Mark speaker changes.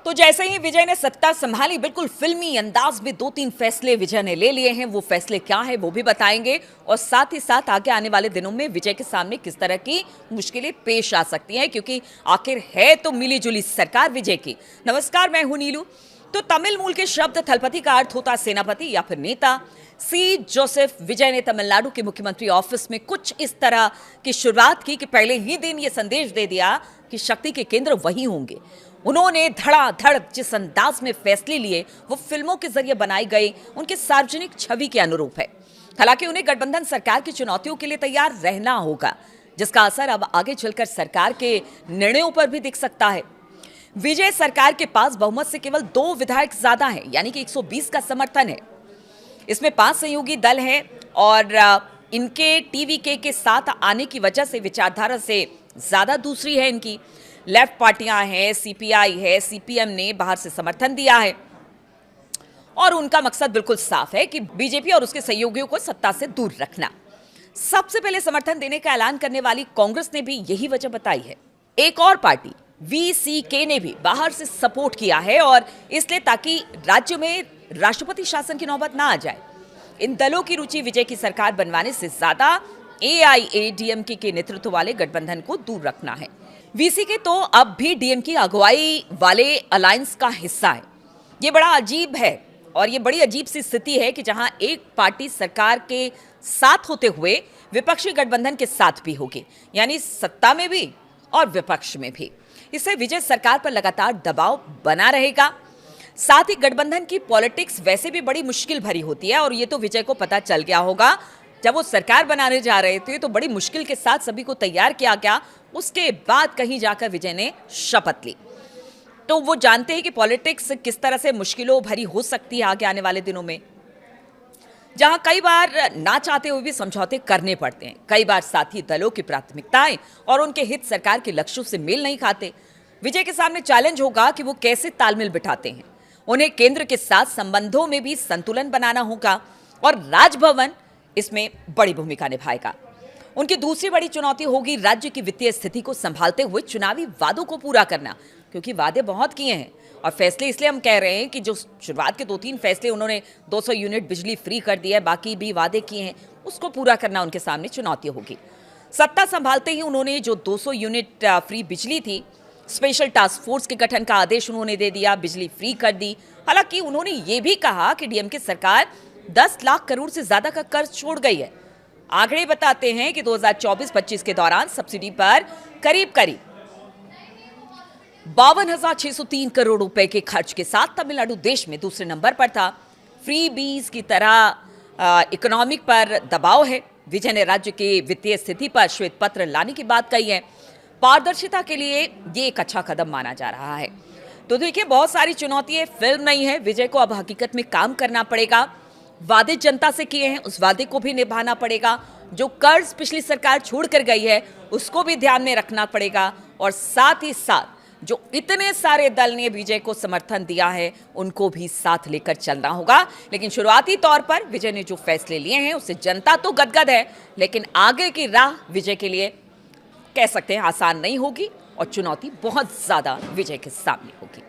Speaker 1: तो जैसे ही विजय ने सत्ता संभाली, बिल्कुल फिल्मी अंदाज में 2-3 फैसले विजय ने ले लिए हैं। वो फैसले क्या है वो भी बताएंगे और साथ ही साथ आगे आने वाले दिनों में विजय के सामने किस तरह की मुश्किलें पेश आ सकती हैं, क्योंकि आखिर है तो मिली जुली सरकार विजय की। नमस्कार, मैं हूं नीलू। तो तमिल मूल के शब्द थलपति का अर्थ होता सेनापति या फिर नेता। सी जोसेफ विजय ने तमिलनाडु के मुख्यमंत्री ऑफिस में कुछ इस तरह की शुरुआत की कि पहले ही दिन ये संदेश दे दिया कि शक्ति के केंद्र वही होंगे। उन्होंने धड़ाधड़ जिस अंदाज में फैसले लिए वो फिल्मों के जरिए बनाई गई उनकी सार्वजनिक छवि के अनुरूप है। हालांकि उन्हें गठबंधन सरकार की चुनौतियों के लिए तैयार रहना होगा, जिसका असर अब आगे चलकर सरकार के निर्णयों पर भी दिख सकता है। विजय सरकार के पास बहुमत से केवल 2 विधायक ज्यादा हैं, यानी कि 120 का समर्थन है। इसमें 5 सहयोगी दल हैं और इनके टीवीके के साथ आने की वजह से विचारधारा से ज्यादा दूसरी है इनकी। लेफ्ट पार्टियां हैं, सीपीआई है, सीपीएम ने बाहर से समर्थन दिया है और उनका मकसद बिल्कुल साफ है कि बीजेपी और उसके सहयोगियों को सत्ता से दूर रखना। सबसे पहले समर्थन देने का ऐलान करने वाली कांग्रेस ने भी यही वजह बताई है। एक और पार्टी वीसीके ने भी बाहर से सपोर्ट किया है और इसलिए ताकि राज्य में राष्ट्रपति शासन की नौबत ना आ जाए। इन दलों की रुचि विजय की सरकार बनवाने से ज्यादा एआईएडीएमके के नेतृत्व वाले गठबंधन को दूर रखना है। वीसीके तो अब भी डीएम की अगुवाई वाले अलायंस का हिस्सा है। ये बड़ा अजीब है और ये बड़ी अजीब सी स्थिति है कि जहां एक पार्टी सरकार के साथ होते हुए विपक्षी गठबंधन के साथ भी होगी, यानी सत्ता में भी और विपक्ष में भी। इससे विजय सरकार पर लगातार दबाव बना रहेगा। साथ ही गठबंधन की पॉलिटिक्स वैसे भी बड़ी मुश्किल भरी होती है और ये तो विजय को पता चल गया होगा। जब वो सरकार बनाने जा रहे थे तो बड़ी मुश्किल के साथ सभी को तैयार किया गया। उसके बाद कहीं जाकर विजय ने शपथ ली। तो वो जानते हैं कि पॉलिटिक्स किस तरह से मुश्किलों भरी हो सकती है आगे आने वाले दिनों में, जहां कई बार ना चाहते हुए भी समझौते करने पड़ते हैं। कई बार साथी दलों की प्राथमिकताएं और उनके हित सरकार के लक्ष्यों से मेल नहीं खाते। विजय के सामने चैलेंज होगा कि वो कैसे तालमेल बिठाते हैं। उन्हें केंद्र के साथ संबंधों में भी संतुलन बनाना होगा और राजभवन इसमें बड़ी भूमिका निभाएगा। उनकी दूसरी बड़ी चुनौती होगी राज्य की वित्तीय स्थिति को संभालते हुए चुनावी वादों को पूरा करना, क्योंकि वादे बहुत किए हैं और फैसले इसलिए हम कह रहे हैं कि जो शुरुआत के 2-3 फैसले उन्होंने 200 यूनिट बिजली फ्री कर दिया है, बाकी भी वादे किए हैं, उसको पूरा करना उनके सामने चुनौती होगी। सत्ता संभालते ही उन्होंने जो 200 यूनिट फ्री बिजली थी, स्पेशल टास्क फोर्स के गठन का आदेश उन्होंने दे दिया, बिजली फ्री कर दी। हालांकि उन्होंने ये भी कहा कि डीएमके सरकार 10 लाख करोड़ से ज्यादा का कर्ज छोड़ गई है। आंकड़े बताते हैं कि 2024-25 के दौरान सब्सिडी पर करीब 52,603 करोड़ रुपए के खर्च के साथ तमिलनाडु देश में दूसरे नंबर पर था। फ्री बीज की तरह इकोनॉमिक पर दबाव है। विजय ने राज्य के वित्तीय स्थिति पर श्वेत पत्र लाने की बात कही है। पारदर्शिता के लिए ये एक अच्छा कदम माना जा रहा है। तो देखिए, बहुत सारी चुनौतियां, फिल्म नहीं है। विजय को अब हकीकत में काम करना पड़ेगा। वादे जनता से किए हैं, उस वादे को भी निभाना पड़ेगा। जो कर्ज पिछली सरकार छोड़ कर गई है उसको भी ध्यान में रखना पड़ेगा और साथ ही साथ जो इतने सारे दल ने विजय को समर्थन दिया है उनको भी साथ लेकर चलना होगा। लेकिन शुरुआती तौर पर विजय ने जो फैसले लिए हैं उससे जनता तो गदगद है, लेकिन आगे की राह विजय के लिए कह सकते हैं आसान नहीं होगी और चुनौती बहुत ज्यादा विजय के सामने होगी।